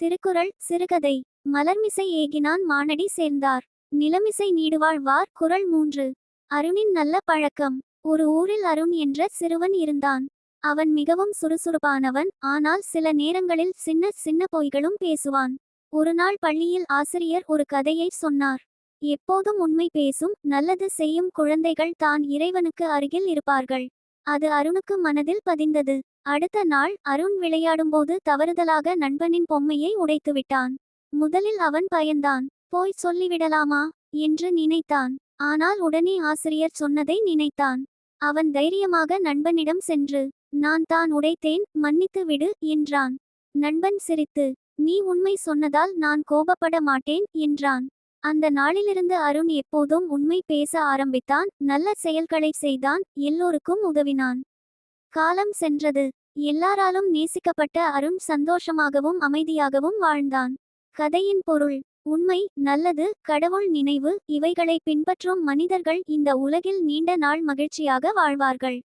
திருக்குறள் சிறுகதை. மலர்மிசை ஏகினான் மானடி சேர்ந்தார். நிலமிசை நீடுவாழ்வார். குறள் 3. அருணின் நல்ல பழக்கம். ஒரு ஊரில் அருண் என்ற சிறுவன் இருந்தான். அவன் மிகவும் சுறுசுறுப்பானவன், ஆனால் சில நேரங்களில் சின்ன சின்ன பொய்களும் பேசுவான். ஒருநாள் பள்ளியில் ஆசிரியர் ஒரு கதையை சொன்னார். எப்போதும் உண்மை பேசும், நல்லது செய்யும் குழந்தைகள் தான் இறைவனுக்கு அருகில் இருப்பார்கள். அது அருணுக்கு மனதில் பதிந்தது. அடுத்த நாள் அருண் விளையாடும்போது தவறுதலாக நண்பனின் பொம்மையை உடைத்துவிட்டான். முதலில் அவன் பயந்தான். போய் சொல்லிவிடலாமா என்று நினைத்தான். ஆனால் உடனே ஆசிரியர் சொன்னதை நினைத்தான். அவன் தைரியமாக நண்பனிடம் சென்று, நான் தான் உடைத்தேன், மன்னித்து விடு என்றான். நண்பன் சிரித்து, நீ உண்மை சொன்னதால் நான் கோபப்பட மாட்டேன் என்றான். அந்த நாளிலிருந்து அருண் எப்போதும் உண்மை பேச ஆரம்பித்தான், நல்ல செயல்களை செய்தான், எல்லோருக்கும் உதவினான். காலம் சென்றது. எல்லாராலும் நேசிக்கப்பட்ட அருண் சந்தோஷமாகவும் அமைதியாகவும் வாழ்ந்தான். கதையின் பொருள்: உண்மை, நல்லது, கடவுள் நினைவு இவைகளை பின்பற்றும் மனிதர்கள் இந்த உலகில் நீண்ட நாள் மகிழ்ச்சியாக வாழ்வார்கள்.